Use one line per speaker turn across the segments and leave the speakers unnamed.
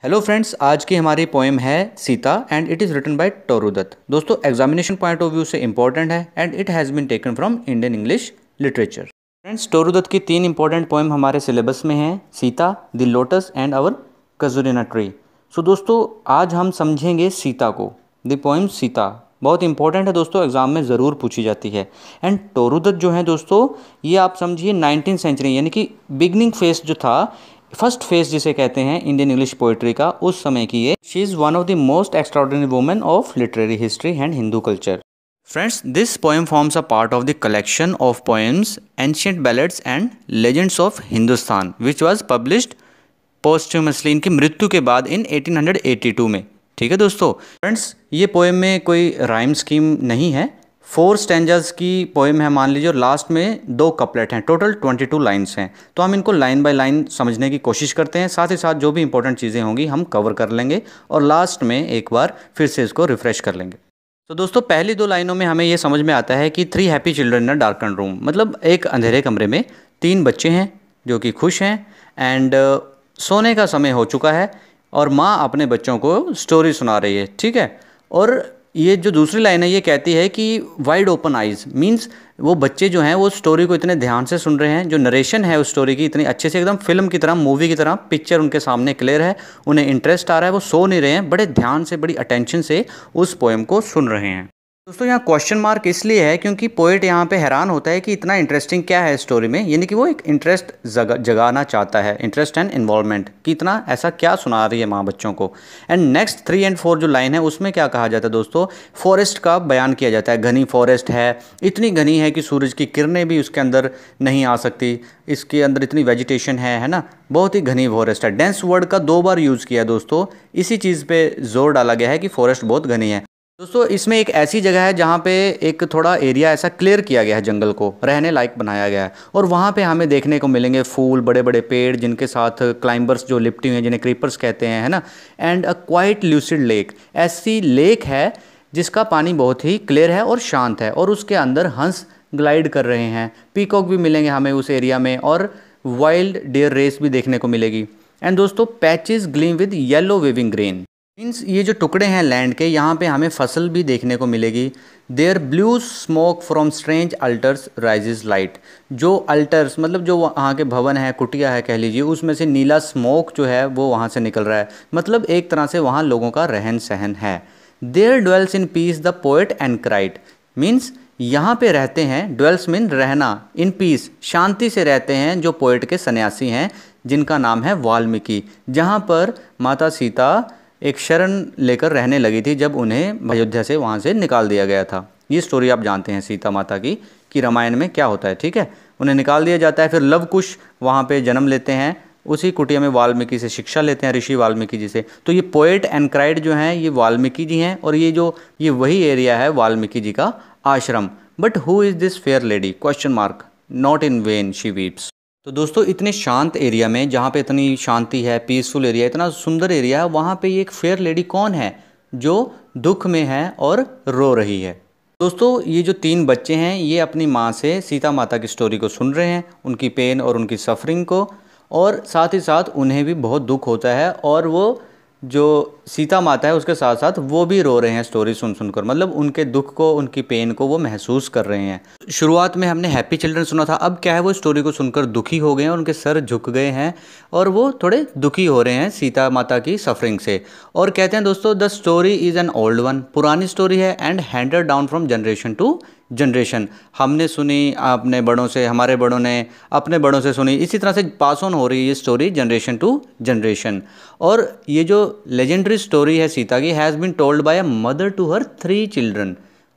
Hello friends, आज की हमारी पोएम है Sita and it is written by Toru Dutt. दोस्तों एग्जामिनेशन पॉइंट ऑफ व्यू से इंपॉर्टेंट है and it has been taken from Indian English literature. Friends, Toru Dutt की 3 इंपॉर्टेंट पोएम हमारे सिलेबस में हैं, Sita, the lotus and our casuarina tree. So दोस्तों आज हम समझेंगे सीता को। द पोएम सीता बहुत इंपॉर्टेंट है दोस्तों, एग्जाम में ज़रूर पूछी जाती है। एंड टोरू दत्त जो है दोस्तों, ये आप समझिए 19th सेंचुरी यानी कि बिगनिंग फेज जो था, फर्स्ट फेज जिसे कहते हैं इंडियन इंग्लिश पोइट्री का, उस समय की ये। She is one of the most extraordinary women of literary history and Hindu culture. Friends, this poem forms a part of the collection of poems ancient ballads and legends of Hindustan which was published posthumously, इनकी मृत्यु के बाद इन 1882 में। ठीक है दोस्तों। Friends, ये poem में कोई राइम स्कीम नहीं है, 4 स्टैंजास की पोएम है मान लीजिए, और लास्ट में 2 कपलेट हैं, टोटल 22 लाइन्स हैं। तो हम इनको लाइन बाय लाइन समझने की कोशिश करते हैं, साथ ही साथ जो भी इंपॉर्टेंट चीज़ें होंगी हम कवर कर लेंगे और लास्ट में एक बार फिर से इसको रिफ्रेश कर लेंगे। तो दोस्तों पहली 2 लाइनों में हमें ये समझ में आता है कि 3 happy children in a darken room, मतलब एक अंधेरे कमरे में 3 बच्चे हैं जो कि खुश हैं एंड सोने का समय हो चुका है और माँ अपने बच्चों को स्टोरी सुना रही है। ठीक है। और ये जो दूसरी लाइन है ये कहती है कि वाइड ओपन आइज़ मीन्स वो बच्चे जो हैं वो स्टोरी को इतने ध्यान से सुन रहे हैं, जो नरेशन है उस स्टोरी की इतनी अच्छे से, एकदम फिल्म की तरह, मूवी की तरह पिक्चर उनके सामने क्लियर है, उन्हें इंटरेस्ट आ रहा है, वो सो नहीं रहे हैं, बड़े ध्यान से बड़ी अटेंशन से उस पोएम को सुन रहे हैं। दोस्तों यहाँ क्वेश्चन मार्क इसलिए है क्योंकि पोएट यहाँ पे हैरान होता है कि इतना इंटरेस्टिंग क्या है स्टोरी में, यानी कि वो एक इंटरेस्ट जगाना चाहता है, इंटरेस्ट एंड इन्वॉल्वमेंट, कि इतना ऐसा क्या सुना रही है माँ बच्चों को। एंड नेक्स्ट 3 और 4 जो लाइन है उसमें क्या कहा जाता है दोस्तों, फॉरेस्ट का बयान किया जाता है। घनी फॉरेस्ट है, इतनी घनी है कि सूरज की किरणें भी उसके अंदर नहीं आ सकती, इसके अंदर इतनी वेजिटेशन है ना, बहुत ही घनी फॉरेस्ट है। डेंस वर्ड का 2 बार यूज़ किया दोस्तों, इसी चीज़ पे जोर डाला गया है कि फॉरेस्ट बहुत घनी है। दोस्तों इसमें एक ऐसी जगह है जहाँ पे एक थोड़ा एरिया ऐसा क्लियर किया गया है, जंगल को रहने लायक बनाया गया है, और वहाँ पे हमें देखने को मिलेंगे फूल, बड़े बड़े पेड़, जिनके साथ क्लाइंबर्स जो लिपटी हुई हैं, जिन्हें क्रीपर्स कहते हैं, है ना। And a quite lucid lake, ऐसी लेक है जिसका पानी बहुत ही क्लियर है और शांत है, और उसके अंदर हंस ग्लाइड कर रहे हैं, पीकॉक भी मिलेंगे हमें उस एरिया में, और वाइल्ड डियर रेस भी देखने को मिलेगी। एंड दोस्तों patches gleam with yellow waving grain, means ये जो टुकड़े हैं लैंड के, यहाँ पे हमें फसल भी देखने को मिलेगी। There blue smoke from strange altars rises light, जो अल्टर्स मतलब जो वहाँ के भवन है, कुटिया है कह लीजिए, उसमें से नीला स्मोक जो है वो वहाँ से निकल रहा है, मतलब एक तरह से वहाँ लोगों का रहन सहन है। There dwells in peace the poet anchorite, means यहाँ पे रहते हैं, ड्वेल्स मीन रहना, इन पीस शांति से रहते हैं जो पोएट के सन्यासी हैं, जिनका नाम है वाल्मीकि, जहाँ पर माता सीता एक शरण लेकर रहने लगी थी जब उन्हें अयोध्या से वहाँ से निकाल दिया गया था। ये स्टोरी आप जानते हैं सीता माता की कि रामायण में क्या होता है। ठीक है, उन्हें निकाल दिया जाता है, फिर लव कुश वहाँ पे जन्म लेते हैं, उसी कुटिया में वाल्मीकि से शिक्षा लेते हैं, ऋषि वाल्मीकि जी से। तो ये पोएट एंड क्राइड जो हैं ये वाल्मीकि जी हैं, और ये वही एरिया है वाल्मीकि जी का आश्रम। But who is this fair lady, question mark, not in when she weeps. तो दोस्तों इतने शांत एरिया में, जहाँ पे इतनी शांति है, पीसफुल एरिया, इतना सुंदर एरिया है, वहाँ पे ये एक फेयर लेडी कौन है जो दुख में है और रो रही है। दोस्तों ये जो 3 बच्चे हैं ये अपनी माँ से सीता माता की स्टोरी को सुन रहे हैं, उनकी पेन और उनकी सफरिंग को, और साथ ही साथ उन्हें भी बहुत दुख होता है, और वो जो सीता माता है उसके साथ साथ वो भी रो रहे हैं स्टोरी सुन सुनकर, मतलब उनके दुख को, उनकी पेन को वो महसूस कर रहे हैं। शुरुआत में हमने हैप्पी चिल्ड्रन सुना था, अब क्या है वो स्टोरी को सुनकर दुखी हो गए हैं, उनके सर झुक गए हैं और वो थोड़े दुखी हो रहे हैं सीता माता की सफरिंग से। और कहते हैं दोस्तों the story is an old one, पुरानी स्टोरी है, and handed down from generation to generation, हमने सुनी अपने बड़ों से, हमारे बड़ों ने अपने बड़ों से सुनी, इसी तरह से पास ऑन हो रही है ये स्टोरी जनरेशन टू जनरेशन। और ये जो लेजेंडरी स्टोरी है सीता की has been told by a mother to her 3 children,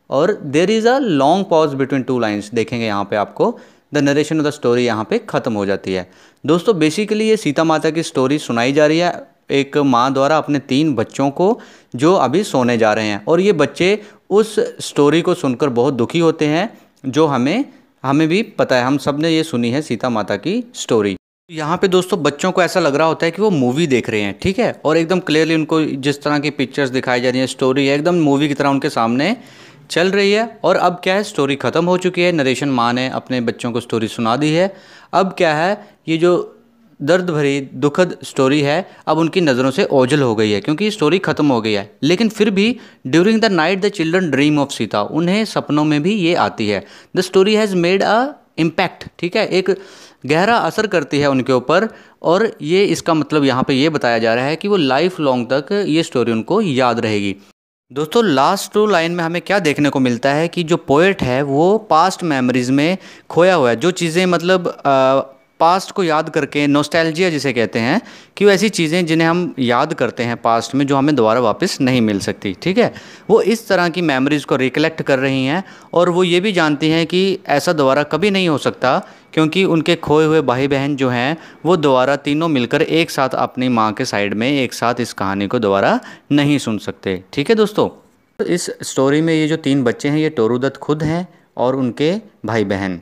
और there is a long pause between 2 lines, देखेंगे यहाँ पे आपको the narration of the story यहाँ पे ख़त्म हो जाती है। दोस्तों बेसिकली ये सीता माता की स्टोरी सुनाई जा रही है एक माँ द्वारा अपने 3 बच्चों को जो अभी सोने जा रहे हैं, और ये बच्चे उस स्टोरी को सुनकर बहुत दुखी होते हैं, जो हमें भी पता है, हम सब ने ये सुनी है सीता माता की स्टोरी। यहाँ पे दोस्तों बच्चों को ऐसा लग रहा होता है कि वो मूवी देख रहे हैं, ठीक है, और एकदम क्लियरली उनको जिस तरह की पिक्चर्स दिखाई जा रही है, स्टोरी है एकदम मूवी की तरह उनके सामने चल रही है। और अब क्या है, स्टोरी ख़त्म हो चुकी है, नरेशन माँ ने अपने बच्चों को स्टोरी सुना दी है। अब क्या है, ये जो दर्द भरी दुखद स्टोरी है, अब उनकी नज़रों से ओझल हो गई है क्योंकि स्टोरी ख़त्म हो गई है। लेकिन फिर भी during the night the children dream of Sita, उन्हें सपनों में भी ये आती है। The story has made a impact, ठीक है, एक गहरा असर करती है उनके ऊपर। और ये इसका मतलब यहाँ पे ये बताया जा रहा है कि वो लाइफ लॉन्ग तक ये स्टोरी उनको याद रहेगी। दोस्तों लास्ट 2 लाइन में हमें क्या देखने को मिलता है कि जो पोएट है वो पास्ट मेमोरीज़ में खोया हुआ है। जो चीज़ें मतलब पास्ट को याद करके, नॉस्टैल्जिया जिसे कहते हैं, कि वो ऐसी चीज़ें जिन्हें हम याद करते हैं पास्ट में जो हमें दोबारा वापस नहीं मिल सकती, ठीक है, वो इस तरह की मेमोरीज़ को रिकलेक्ट कर रही हैं। और वो ये भी जानती हैं कि ऐसा दोबारा कभी नहीं हो सकता क्योंकि उनके खोए हुए भाई बहन जो हैं वो दोबारा तीनों मिलकर एक साथ अपनी माँ के साइड में एक साथ इस कहानी को दोबारा नहीं सुन सकते। ठीक है दोस्तों, तो इस स्टोरी में ये जो 3 बच्चे हैं ये टोरूदत्त खुद हैं और उनके भाई बहन।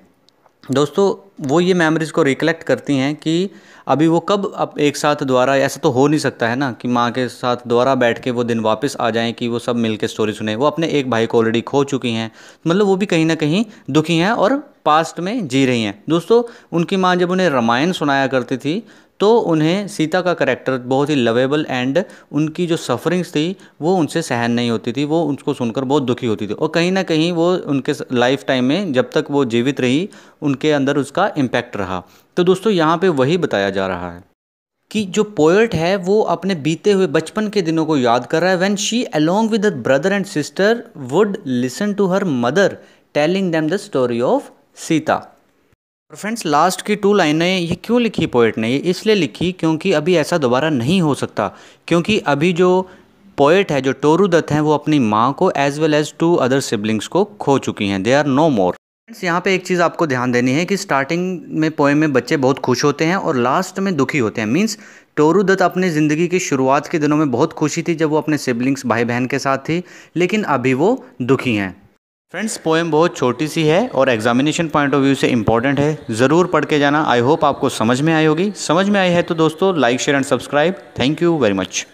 दोस्तों वो ये मेमोरीज़ को रिकलेक्ट करती हैं कि अभी वो कब अब एक साथ दोबारा, ऐसा तो हो नहीं सकता है ना कि माँ के साथ दोबारा बैठ के वो दिन वापस आ जाएं कि वो सब मिल के स्टोरी सुने। वो अपने एक भाई को ऑलरेडी खो चुकी हैं, मतलब वो भी कहीं ना कहीं दुखी हैं और पास्ट में जी रही हैं। दोस्तों उनकी माँ जब उन्हें रामायण सुनाया करती थी तो उन्हें सीता का करैक्टर बहुत ही लवेबल एंड उनकी जो सफरिंग्स थी वो उनसे सहन नहीं होती थी, वो उनको सुनकर बहुत दुखी होती थी। और कहीं ना कहीं वो उनके लाइफ टाइम में जब तक वो जीवित रही उनके अंदर उसका इम्पैक्ट रहा। तो दोस्तों यहाँ पे वही बताया जा रहा है कि जो पोएट है वो अपने बीते हुए बचपन के दिनों को याद कर रहा है। When she along with brother and sister would listen to her mother telling them the story of Sita. और फ्रेंड्स लास्ट की 2 लाइनें ये क्यों लिखी पोएट ने? ये इसलिए लिखी क्योंकि अभी ऐसा दोबारा नहीं हो सकता, क्योंकि अभी जो पोएट है, जो टोरूदत्त हैं, वो अपनी माँ को as well as 2 other siblings को खो चुकी हैं। They are no more. Friends यहाँ पे एक चीज़ आपको ध्यान देनी है कि स्टार्टिंग में पोएम में बच्चे बहुत खुश होते हैं और लास्ट में दुखी होते हैं। मीन्स टोरूदत्त अपनी ज़िंदगी की शुरुआत के दिनों में बहुत खुशी थी जब वो अपने सिबलिंग्स भाई बहन के साथ थी, लेकिन अभी वो दुखी हैं। फ्रेंड्स पोएम बहुत छोटी सी है और एग्जामिनेशन पॉइंट ऑफ व्यू से इंपॉर्टेंट है, ज़रूर पढ़ के जाना। आई होप आपको समझ में आई होगी। समझ में आई है तो दोस्तों like share and subscribe. Thank you very much.